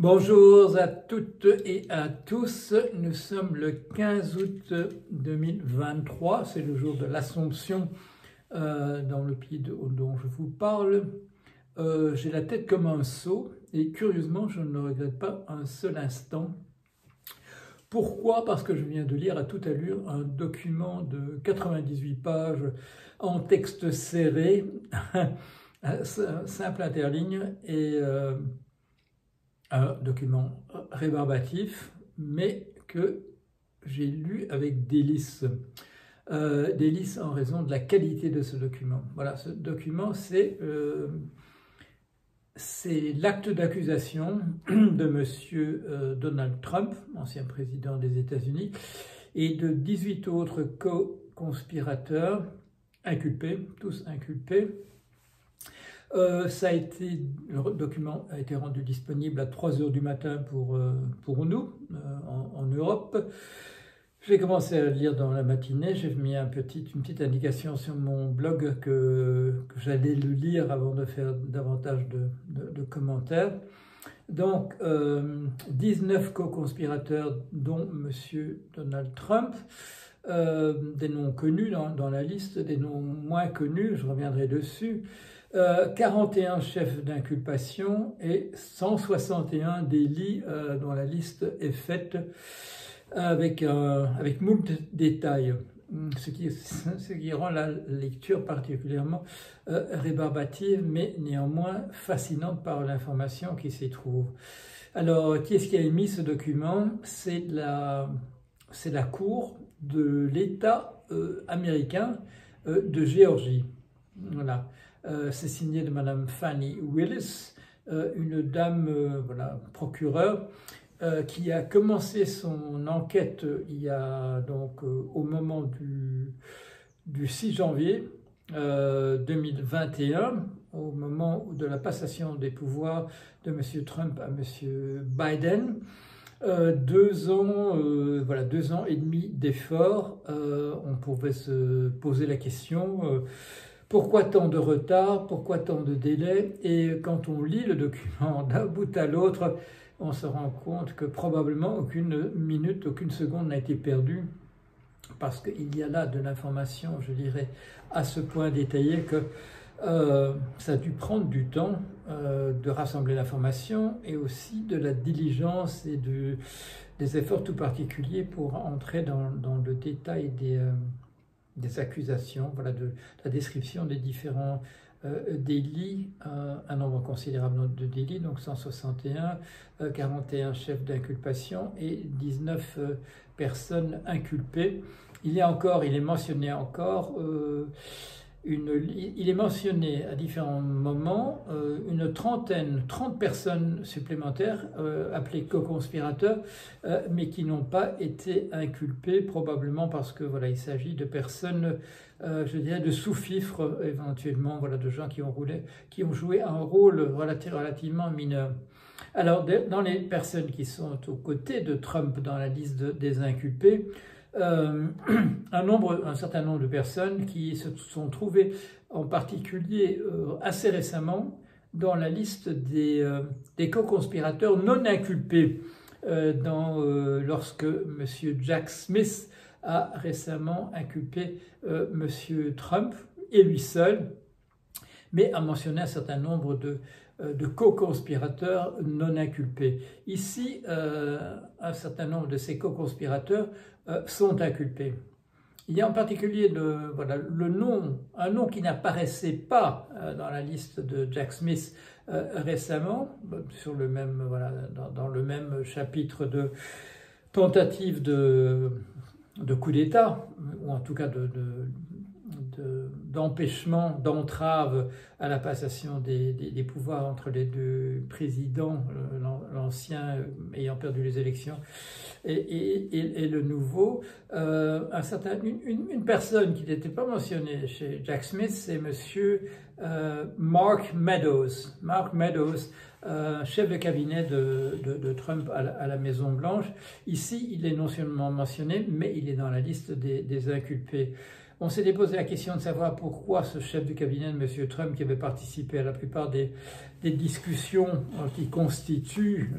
Bonjour à toutes et à tous, nous sommes le 15 août 2023, c'est le jour de l'Assomption dans le pays dont je vous parle. J'ai la tête comme un seau et curieusement je ne le regrette pas un seul instant. Pourquoi? Parce que je viens de lire à toute allure un document de 98 pages en texte serré, simple interligne et un document rébarbatif, mais que j'ai lu avec délice. Délice en raison de la qualité de ce document. Voilà, ce document, c'est l'acte d'accusation de M. Donald Trump, ancien président des États-Unis, et de 18 autres co-conspirateurs inculpés, tous inculpés. Le document a été rendu disponible à 3 h du matin pour nous, en Europe. J'ai commencé à le lire dans la matinée, j'ai mis une petite indication sur mon blog que j'allais le lire avant de faire davantage de commentaires. Donc, 19 co-conspirateurs, dont M. Donald Trump, des noms connus dans la liste, des noms moins connus, je reviendrai dessus. 41 chefs d'inculpation et 161 délits dont la liste est faite avec moult détails, ce qui rend la lecture particulièrement rébarbative, mais néanmoins fascinante par l'information qui s'y trouve. Alors, qui est-ce qui a émis ce document? C'est la Cour de l'État américain de Géorgie. Voilà. C'est signé de Madame Fani Willis, une dame procureure qui a commencé son enquête il y a donc au moment du 6 janvier 2021, au moment de la passation des pouvoirs de M. Trump à M. Biden. 2 ans, 2 ans et demi d'efforts. On pouvait se poser la question. Pourquoi tant de retard? Pourquoi tant de délai? Et quand on lit le document d'un bout à l'autre, on se rend compte que probablement aucune minute, aucune seconde n'a été perdue, parce qu'il y a là de l'information, je dirais, à ce point détaillée que ça a dû prendre du temps de rassembler l'information et aussi de la diligence et des efforts tout particuliers pour entrer dans le détail des accusations, voilà, de la description des différents délits, un nombre considérable de délits, donc 161, 41 chefs d'inculpation et 19 personnes inculpées. Il est mentionné encore, il est mentionné à différents moments une 30 personnes supplémentaires appelées co-conspirateurs, mais qui n'ont pas été inculpées, probablement parce que voilà, il s'agit de personnes, je dirais, de sous-fifres éventuellement, voilà, de gens qui ont joué un rôle relativement mineur. Alors, dans les personnes qui sont aux côtés de Trump dans la liste des inculpés, un certain nombre de personnes qui se sont trouvées en particulier assez récemment dans la liste des co-conspirateurs non inculpés lorsque M. Jack Smith a récemment inculpé M. Trump et lui seul, mais a mentionné un certain nombre de co-conspirateurs non inculpés. Ici, un certain nombre de ces co-conspirateurs sont inculpés. Il y a en particulier un nom qui n'apparaissait pas dans la liste de Jack Smith récemment, sur dans le même chapitre de tentative de coup d'État, ou en tout cas d'empêchement, d'entrave à la passation des pouvoirs entre les deux présidents, l'ancien ayant perdu les élections et le nouveau. Une personne qui n'était pas mentionnée chez Jack Smith, c'est monsieur Mark Meadows. Mark Meadows, chef de cabinet de Trump à la Maison-Blanche. Ici, il est non seulement mentionné, mais il est dans la liste des inculpés. On s'était posé la question de savoir pourquoi ce chef du cabinet de M. Trump, qui avait participé à la plupart des discussions qui constituent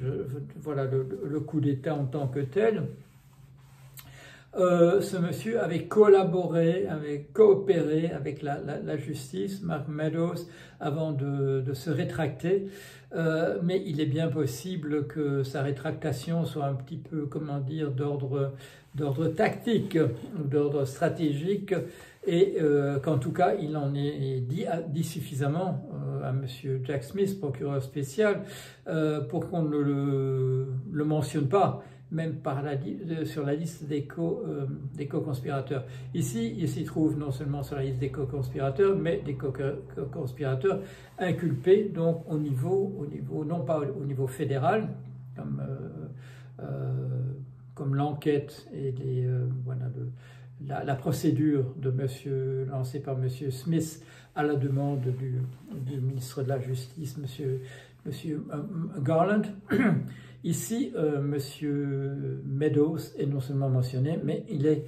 voilà, le coup d'État en tant que tel, ce monsieur avait collaboré, avait coopéré avec la justice, Mark Meadows, avant de se rétracter. Mais il est bien possible que sa rétractation soit un petit peu, comment dire, d'ordre tactique ou d'ordre stratégique, et qu'en tout cas il en est dit suffisamment à M. Jack Smith, procureur spécial, pour qu'on ne le mentionne pas, même sur la liste des co-conspirateurs. Ici, il s'y trouve non seulement sur la liste des co-conspirateurs, mais des co-conspirateurs inculpés, donc au niveau, non pas au niveau fédéral, comme l'enquête et voilà, la procédure lancée par M. Smith à la demande du ministre de la Justice, M. Garland. Ici, M. Meadows est non seulement mentionné, mais il est,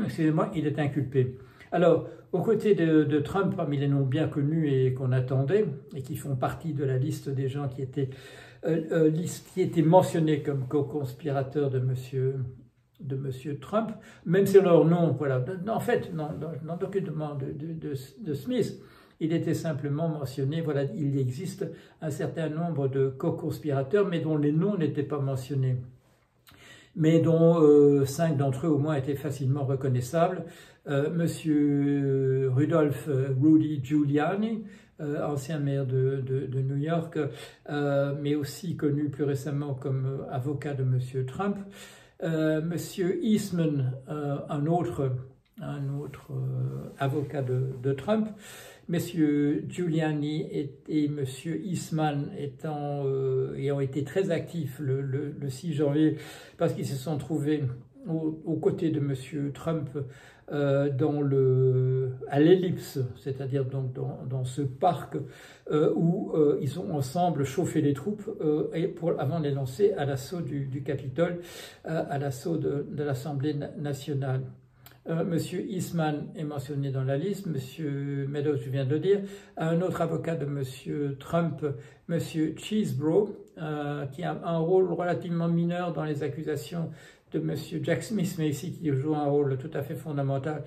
excusez-moi, il est inculpé. Alors, aux côtés de Trump, parmi les noms bien connus et qu'on attendait, et qui font partie de la liste des gens qui étaient mentionnés comme co-conspirateurs de M. Trump, même si leur nom, voilà, en fait, dans le document de Smith, il était simplement mentionné, voilà, il existe un certain nombre de co-conspirateurs, mais dont les noms n'étaient pas mentionnés, mais dont 5 d'entre eux au moins étaient facilement reconnaissables. Monsieur Rudolph Rudy Giuliani, ancien maire de New York, mais aussi connu plus récemment comme avocat de M. Trump. Monsieur Eastman, un autre avocat de Trump. Messieurs Giuliani et Monsieur Eastman ayant été très actifs le 6 janvier, parce qu'ils se sont trouvés aux côtés de Monsieur Trump à l'ellipse, c'est-à-dire donc dans ce parc où ils ont ensemble chauffé les troupes avant de les lancer à l'assaut du Capitole, à l'assaut de l'Assemblée nationale. Monsieur Eastman est mentionné dans la liste, Monsieur Meadows, je viens de le dire, un autre avocat de Monsieur Trump, Monsieur Chesebrough, qui a un rôle relativement mineur dans les accusations de Monsieur Jack Smith, mais ici qui joue un rôle tout à fait fondamental,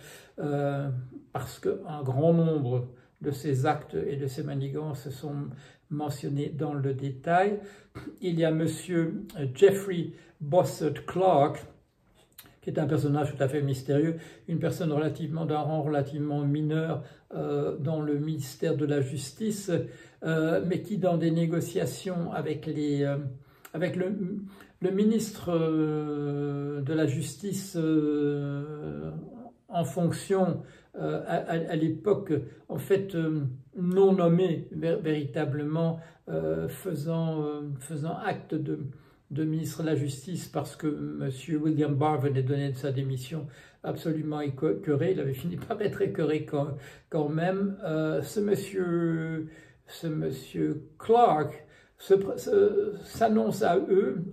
parce qu'un grand nombre de ses actes et de ses manigances sont mentionnés dans le détail. Il y a Monsieur Jeffrey Bossert Clark, qui est un personnage tout à fait mystérieux, une personne d'un rang relativement mineur dans le ministère de la Justice, mais qui, dans des négociations avec le ministre de la Justice en fonction à l'époque, en fait non nommé véritablement, faisant acte de ministre de la Justice, parce que M. William Barr venait de donner sa démission absolument écœuré. Il avait fini par être écœuré quand même. Ce monsieur Clark s'annonce à eux,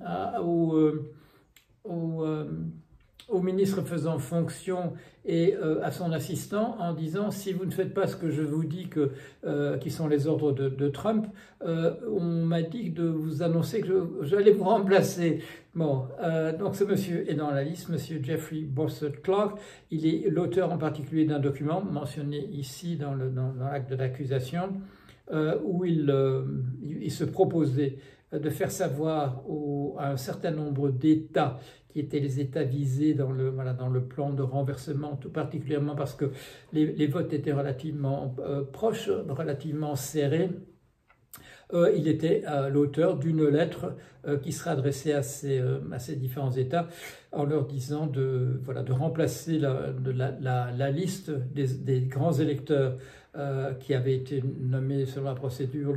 au ministre faisant fonction et à son assistant, en disant: si vous ne faites pas ce que je vous dis qui sont les ordres de Trump, on m'a dit de vous annoncer que j'allais vous remplacer. Bon, donc ce monsieur est dans la liste, monsieur Jeffrey Bossert Clark. Il est l'auteur en particulier d'un document mentionné ici dans l'acte de l'accusation, où il se proposait de faire savoir à un certain nombre d'États qui étaient les États visés dans le plan de renversement, tout particulièrement parce que les votes étaient relativement proches, relativement serrés. Il était l'auteur d'une lettre qui sera adressée à ces différents États, en leur disant de remplacer la liste des grands électeurs qui avaient été nommés selon la procédure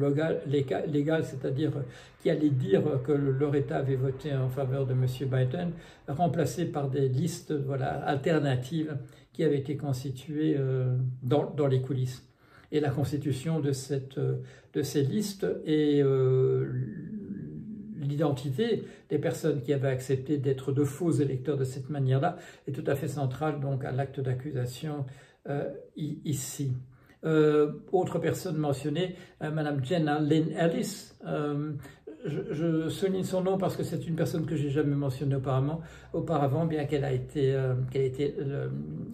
légale, c'est-à-dire qui allaient dire que leur État avait voté en faveur de M. Biden, remplacés par des listes alternatives qui avaient été constituées dans les coulisses. Et la constitution de ces listes et l'identité des personnes qui avaient accepté d'être de faux électeurs de cette manière-là est tout à fait centrale donc à l'acte d'accusation ici. Autre personne mentionnée, Madame Jenna Lynn Ellis. Je souligne son nom parce que c'est une personne que j'ai jamais mentionnée auparavant, bien qu'elle a été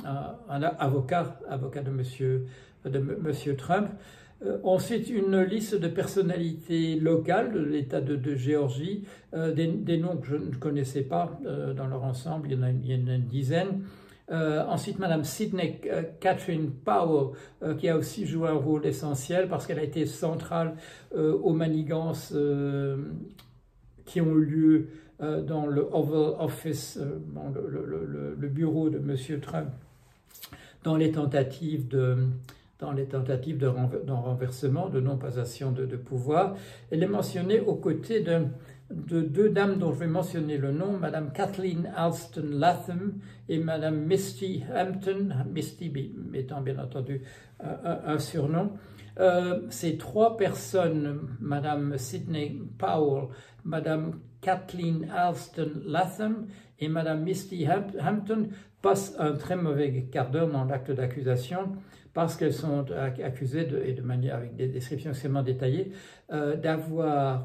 un avocat de Monsieur Trump. Ensuite, une liste de personnalités locales de l'État de Géorgie, des noms que je ne connaissais pas dans leur ensemble, il y en a une dizaine. Ensuite, Madame Sidney Catherine Powell, qui a aussi joué un rôle essentiel parce qu'elle a été centrale aux manigances qui ont eu lieu dans le Oval Office, le bureau de M. Trump, dans les tentatives de renversement, de non-passation de pouvoir. Elle est mentionnée aux côtés de deux dames dont je vais mentionner le nom, Madame Kathleen Alston Latham et Madame Misty Hampton, Misty étant bien entendu un surnom. Ces trois personnes, Madame Sidney Powell, Madame Kathleen Alston Latham et Madame Misty Hampton, passent un très mauvais quart d'heure dans l'acte d'accusation parce qu'elles sont accusées, avec des descriptions extrêmement détaillées, d'avoir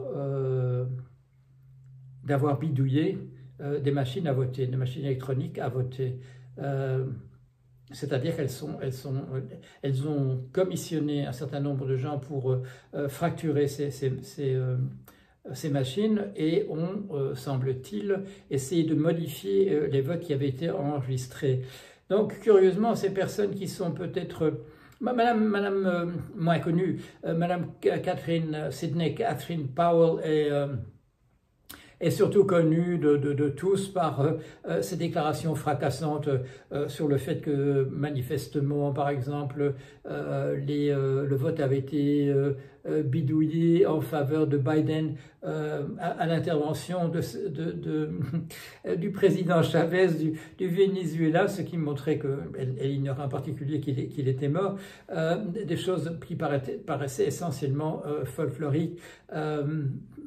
bidouillé des machines à voter, des machines électroniques à voter. C'est-à-dire qu'elles ont commissionné un certain nombre de gens pour fracturer ces machines et ont, semble-t-il, essayé de modifier les votes qui avaient été enregistrés. Donc, curieusement, ces personnes qui sont peut-être... Madame moins connue, Madame Sidney Catherine Powell est surtout connue de tous par ses déclarations fracassantes sur le fait que, manifestement, par exemple, le vote avait été bidouillé en faveur de Biden à l'intervention du président Chavez du Venezuela, ce qui montrait qu'elle ignorait en particulier qu'il était mort, des choses qui paraissaient essentiellement folkloriques.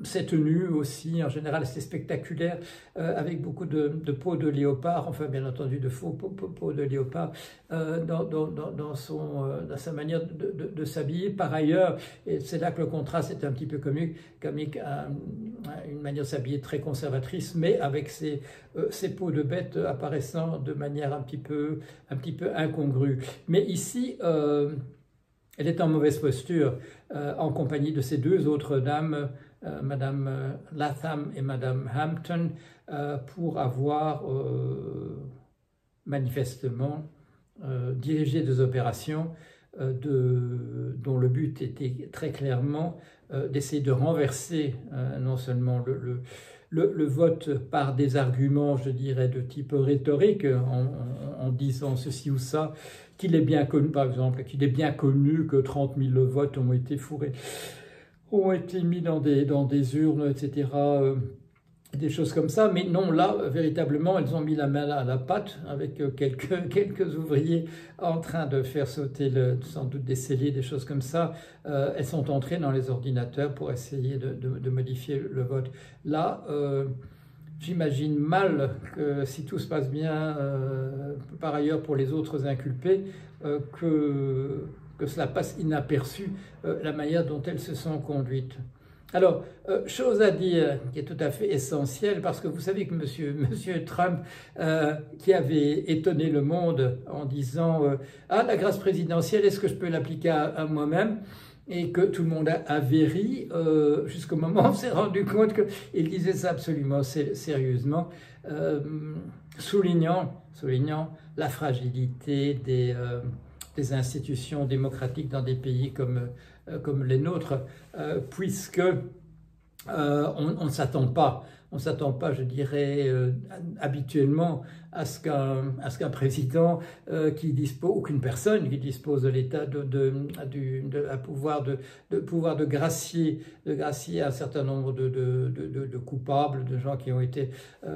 Ses tenues aussi, en général, c'est spectaculaire, avec beaucoup de peau de léopard, enfin bien entendu de faux peau de léopard, dans sa manière de s'habiller. Par ailleurs, et c'est là que le contraste est un petit peu comique, une manière de s'habiller très conservatrice, mais avec ses peaux de bête apparaissant de manière un petit peu incongrue. Mais ici, elle est en mauvaise posture, en compagnie de ces deux autres dames, Madame Latham et Madame Hampton, pour avoir manifestement dirigé des opérations dont le but était très clairement d'essayer de renverser non seulement le vote par des arguments, je dirais, de type rhétorique, en disant ceci ou ça, qu'il est bien connu, par exemple, qu'il est bien connu que 30 000 votes ont été fourrés, ont été mis dans des urnes, etc., des choses comme ça. Mais non, là, véritablement, elles ont mis la main à la pâte avec quelques ouvriers en train de faire sauter, sans doute des scellés, des choses comme ça. Elles sont entrées dans les ordinateurs pour essayer de modifier le vote. Là, j'imagine mal que si tout se passe bien, par ailleurs pour les autres inculpés, que cela passe inaperçu, la manière dont elles se sont conduites. Alors, chose à dire qui est tout à fait essentielle, parce que vous savez que Monsieur Trump, qui avait étonné le monde en disant « Ah, la grâce présidentielle, est-ce que je peux l'appliquer à moi-même ?» et que tout le monde avait ri, jusqu'au moment où on s'est rendu compte qu'il disait ça absolument sérieusement, soulignant la fragilité des institutions démocratiques dans des pays comme les nôtres, puisque on ne s'attend pas, je dirais, habituellement à ce qu'un président ou qu'une personne qui dispose de l'État pouvoir de gracier un certain nombre de coupables, de gens qui ont été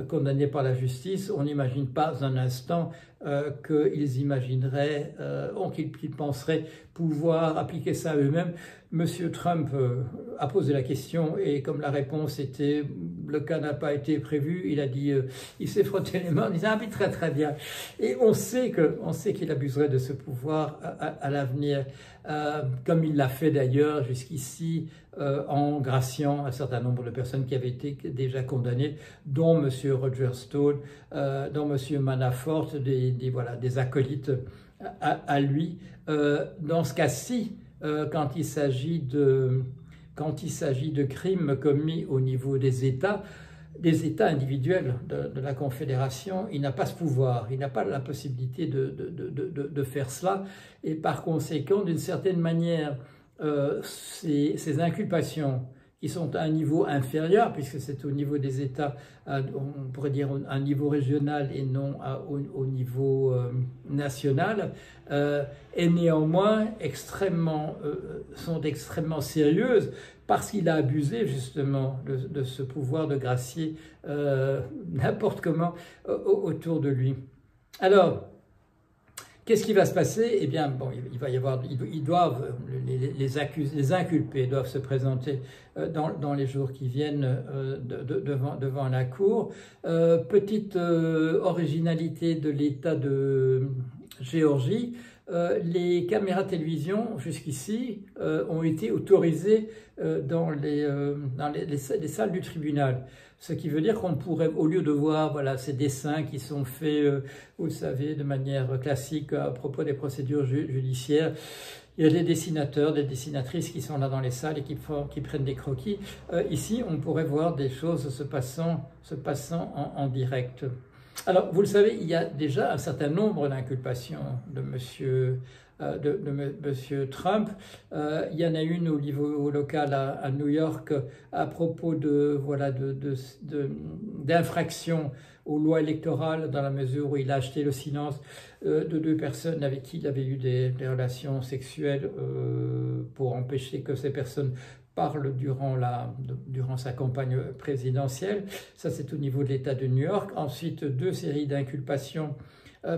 condamnés par la justice. On n'imagine pas un instant qu'ils imagineraient, qu'ils penseraient pouvoir appliquer ça à eux-mêmes. Monsieur Trump a posé la question et comme la réponse était « le cas n'a pas été prévu », il a dit, il s'est frotté les mains en disant « Ah, très très très bien. Et on sait qu'il abuserait de ce pouvoir à l'avenir, comme il l'a fait d'ailleurs jusqu'ici, en graciant un certain nombre de personnes qui avaient été déjà condamnées, dont M. Roger Stone, dont M. Manafort, des acolytes à lui. Dans ce cas-ci, quand il s'agit de crimes commis au niveau des États individuels de la Confédération, il n'a pas ce pouvoir, il n'a pas la possibilité de faire cela, et par conséquent, d'une certaine manière, ces inculpations qui sont à un niveau inférieur, puisque c'est au niveau des États, on pourrait dire à un niveau régional et non au niveau national, et néanmoins sont extrêmement sérieuses, parce qu'il a abusé justement de ce pouvoir de gracier n'importe comment autour de lui. Alors, qu'est-ce qui va se passer? Eh bien, bon, il va y avoir, les inculpés doivent se présenter dans les jours qui viennent devant la cour. Petite originalité de l'État de Géorgie, les caméras télévision jusqu'ici ont été autorisées dans les salles du tribunal. Ce qui veut dire qu'on pourrait, au lieu de voir voilà, ces dessins qui sont faits, vous savez, de manière classique à propos des procédures judiciaires, il y a des dessinateurs, des dessinatrices qui sont là dans les salles et qui prennent des croquis. Ici, on pourrait voir des choses se passant en direct. Alors, vous le savez, il y a déjà un certain nombre d'inculpations de Monsieur Trump. Il y en a une au niveau local à New York à propos d'infractions aux lois électorales, dans la mesure où il a acheté le silence de 2 personnes avec qui il avait eu des relations sexuelles pour empêcher que ces personnes parle durant sa campagne présidentielle. Ça, c'est au niveau de l'État de New York. Ensuite, 2 séries d'inculpations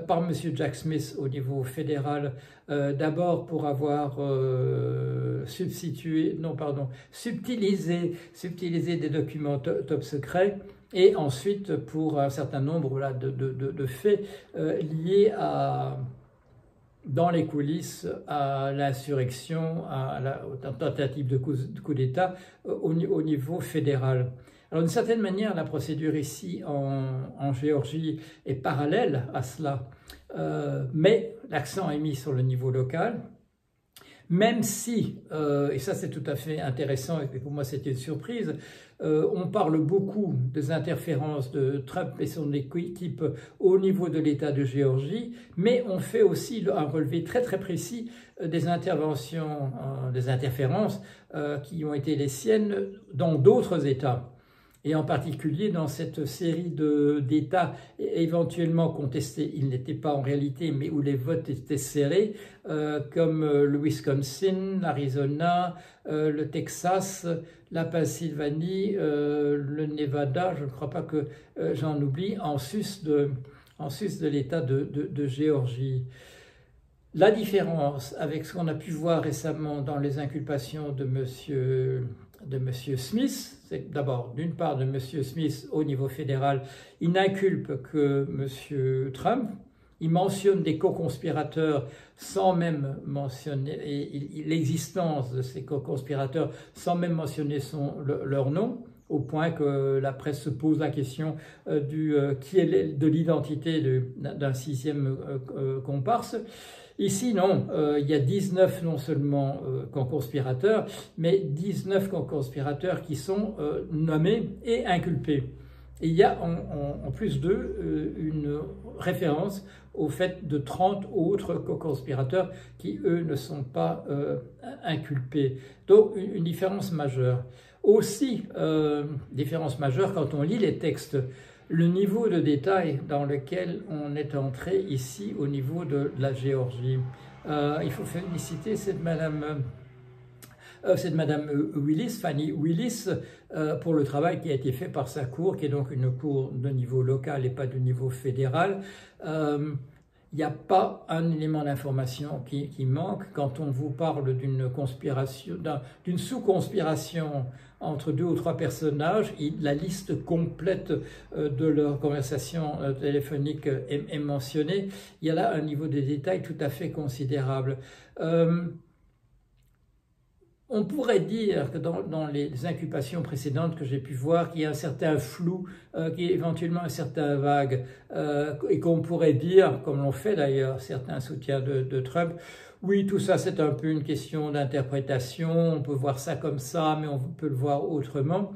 par M. Jack Smith au niveau fédéral. D'abord pour avoir subtilisé des documents top secrets. Et ensuite pour un certain nombre de faits liés dans les coulisses à l'insurrection, à la tentative de coup d'État au niveau fédéral. Alors d'une certaine manière, la procédure ici en Géorgie est parallèle à cela, mais l'accent est mis sur le niveau local, même si, et ça c'est tout à fait intéressant et pour moi c'était une surprise, on parle beaucoup des interférences de Trump et son équipe au niveau de l'État de Géorgie, mais on fait aussi un relevé très très précis des interventions, des interférences qui ont été les siennes dans d'autres États. Et en particulier dans cette série d'États éventuellement contestés, ils n'étaient pas en réalité, mais où les votes étaient serrés, comme le Wisconsin, l'Arizona, le Texas, la Pennsylvanie, le Nevada, je ne crois pas que j'en oublie, en sus de l'État de Géorgie. La différence avec ce qu'on a pu voir récemment dans les inculpations de M. Smith, c'est d'abord, d'une part, de M. Smith au niveau fédéral, il n'inculpe que M. Trump, il mentionne des co-conspirateurs sans même mentionner l'existence de ces co-conspirateurs, sans même mentionner leur nom, au point que la presse se pose la question de l'identité d'un 6e comparse. Ici, non, il y a 19 non seulement conspirateurs, mais 19 conspirateurs qui sont nommés et inculpés. Et il y a en plus d'eux une référence au fait de 30 autres conspirateurs qui, eux, ne sont pas inculpés. Donc, une différence majeure. Aussi, différence majeure quand on lit les textes, le niveau de détail dans lequel on est entré ici au niveau de la Géorgie. Il faut féliciter cette madame Willis, Fanny Willis, pour le travail qui a été fait par sa cour, qui est donc une cour de niveau local et pas de niveau fédéral. il n'y a pas un élément d'information qui manque quand on vous parle d'une conspiration, d'une sous-conspiration entre 2 ou 3 personnages. La liste complète de leur conversation téléphonique est mentionnée. Il y a là un niveau de détail tout à fait considérable. On pourrait dire que dans les incubations précédentes que j'ai pu voir, qu'il y a un certain flou, qu'il y a éventuellement un certain vague, et qu'on pourrait dire, comme l'ont fait d'ailleurs certains soutiens de Trump, oui, tout ça c'est un peu une question d'interprétation, on peut voir ça comme ça, mais on peut le voir autrement.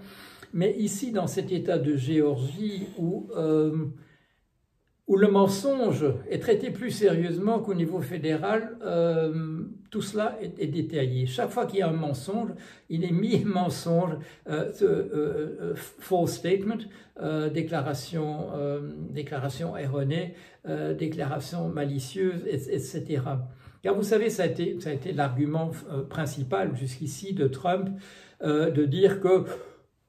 Mais ici, dans cet état de Géorgie où le mensonge est traité plus sérieusement qu'au niveau fédéral, tout cela est détaillé. Chaque fois qu'il y a un mensonge, il est mis mensonge, false statement, déclaration erronée, déclaration malicieuse, etc. Car vous savez, ça a été l'argument principal jusqu'ici de Trump, de dire que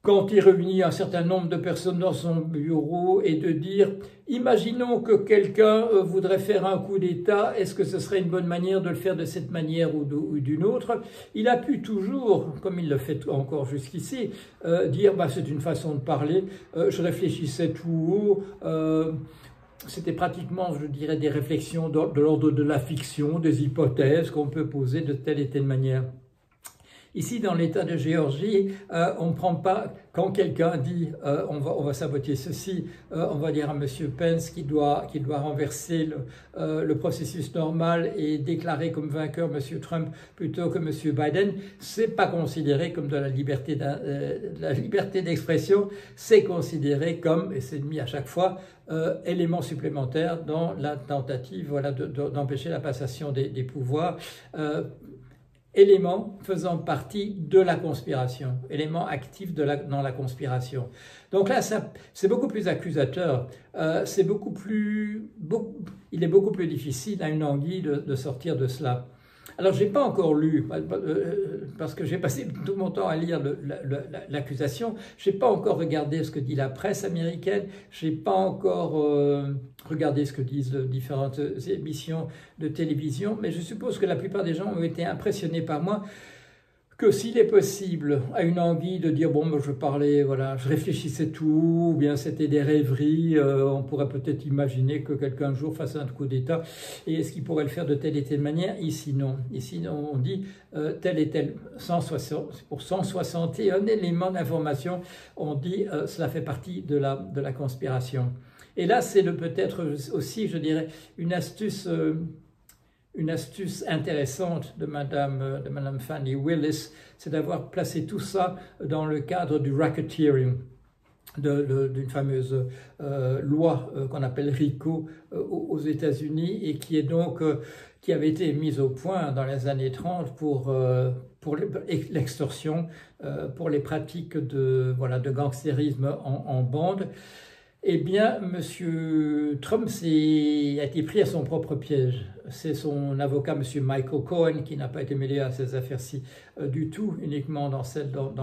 quand il réunit un certain nombre de personnes dans son bureau et de dire « Imaginons que quelqu'un voudrait faire un coup d'État, est-ce que ce serait une bonne manière de le faire de cette manière ou d'une autre ?» Il a pu toujours, comme il le fait encore jusqu'ici, dire bah, « C'est une façon de parler, je réfléchissais tout haut. » C'était pratiquement, je dirais, des réflexions de l'ordre de la fiction, des hypothèses qu'on peut poser de telle et telle manière. Ici, dans l'État de Géorgie, on ne prend pas, quand quelqu'un dit on va saboter ceci, on va dire à M. Pence qu'il doit renverser le processus normal et déclarer comme vainqueur M. Trump plutôt que M. Biden, c'est pas considéré comme de la liberté d'expression, c'est considéré comme, et c'est mis à chaque fois, élément supplémentaire dans la tentative d'empêcher la passation des pouvoirs. Élément faisant partie de la conspiration, élément actif dans la conspiration. Donc là, c'est beaucoup plus accusateur, il est beaucoup plus difficile à une anguille de sortir de cela. Alors, je n'ai pas encore lu, parce que j'ai passé tout mon temps à lire l'accusation, je n'ai pas encore regardé ce que dit la presse américaine, je n'ai pas encore regardé ce que disent différentes émissions de télévision, mais je suppose que la plupart des gens ont été impressionnés par moi, que s'il est possible à une anguille de dire « bon, je parlais, voilà, je réfléchissais tout, ou bien c'était des rêveries, on pourrait peut-être imaginer que quelqu'un un jour fasse un coup d'État, et est-ce qu'il pourrait le faire de telle et telle manière ?» Ici, non. Ici, on dit tel et tel, 161 éléments d'information, on dit cela fait partie de la conspiration. Et là, c'est peut-être aussi, je dirais, une astuce intéressante de Madame Fannie Willis, c'est d'avoir placé tout ça dans le cadre du racketeering, d'une fameuse loi qu'on appelle RICO aux États-Unis et qui avait été mise au point dans les années 30 pour l'extorsion, pour les pratiques de gangstérisme en bande. Eh bien, M. Trump a été pris à son propre piège. C'est son avocat, M. Michael Cohen, qui n'a pas été mêlé à ces affaires-ci du tout, uniquement dans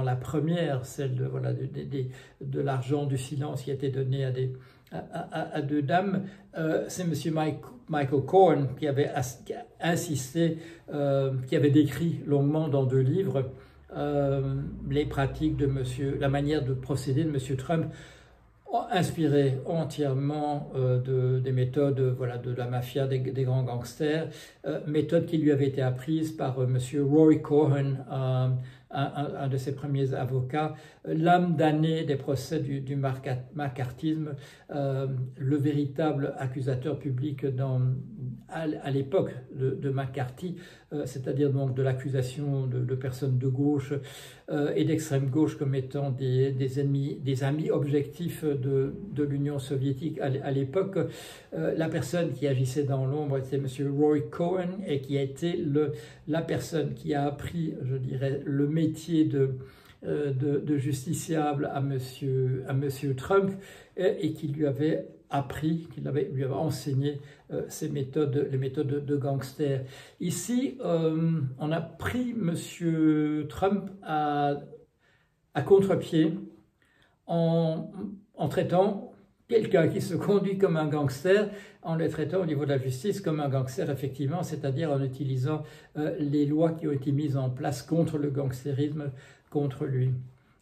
la première, celle de l'argent du silence qui a été donné à 2 dames. C'est M. Michael Cohen qui avait insisté, qui avait décrit longuement dans 2 livres les pratiques la manière de procéder de M. Trump, inspiré entièrement des méthodes de la mafia, des grands gangsters, méthodes qui lui avaient été apprises par M. Roy Cohen, un de ses premiers avocats, l'âme damnée des procès du macartisme, le véritable accusateur public à l'époque de McCarthy, c'est-à-dire donc de l'accusation de personnes de gauche et d'extrême gauche comme étant des amis objectifs de l'Union soviétique à l'époque. La personne qui agissait dans l'ombre était M. Roy Cohen et qui a été la personne qui a appris, je dirais, le métier de justiciable à monsieur Trump et qui lui avait appris, lui avait enseigné les méthodes de gangsters. Ici, on a pris M. Trump à contre-pied en traitant quelqu'un qui se conduit comme un gangster en le traitant au niveau de la justice comme un gangster, effectivement, c'est-à-dire en utilisant les lois qui ont été mises en place contre le gangstérisme, contre lui.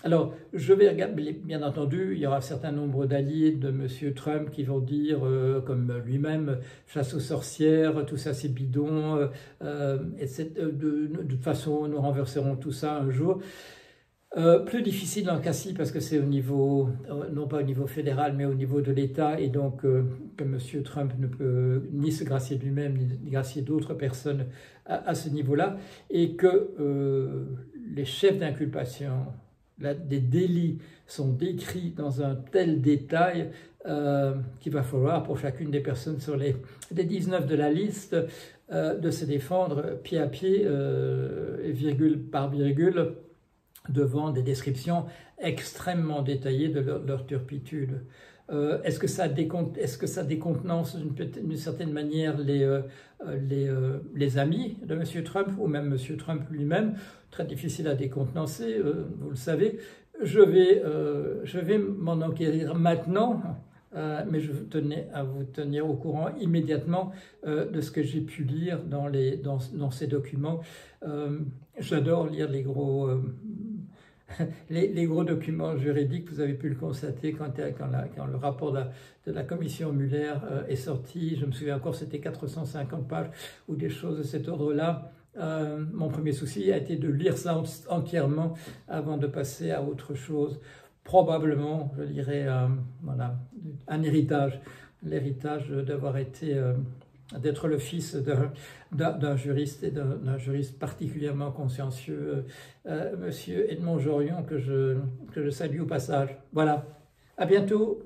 Alors, je vais regarder, bien entendu, il y aura un certain nombre d'alliés de M. Trump qui vont dire, comme lui-même, chasse aux sorcières, tout ça c'est bidon, de toute façon nous renverserons tout ça un jour. Plus difficile en Cassis parce que c'est au niveau, non pas au niveau fédéral, mais au niveau de l'État, et donc que M. Trump ne peut ni se gracier de lui-même, ni gracier d'autres personnes à ce niveau-là, et que les chefs d'inculpation, des délits sont décrits dans un tel détail qu'il va falloir pour chacune des personnes sur les 19 de la liste de se défendre pied à pied, virgule par virgule, devant des descriptions extrêmement détaillées de leur turpitude. Est-ce que ça décontenance d'une certaine manière les amis de M. Trump ou même M. Trump lui-même? Très difficile à décontenancer, vous le savez. Je vais m'en enquérir maintenant, mais je tenais à vous tenir au courant immédiatement de ce que j'ai pu lire dans ces documents. J'adore lire les gros documents juridiques. Vous avez pu le constater quand le rapport de la commission Muller est sorti. Je me souviens encore, c'était 450 pages ou des choses de cet ordre-là. Mon premier souci a été de lire ça entièrement avant de passer à autre chose. Probablement, je dirais, voilà, un héritage, l'héritage d'avoir été, d'être le fils d'un juriste et d'un juriste particulièrement consciencieux, Monsieur Edmond Jorion, que je salue au passage. Voilà, à bientôt.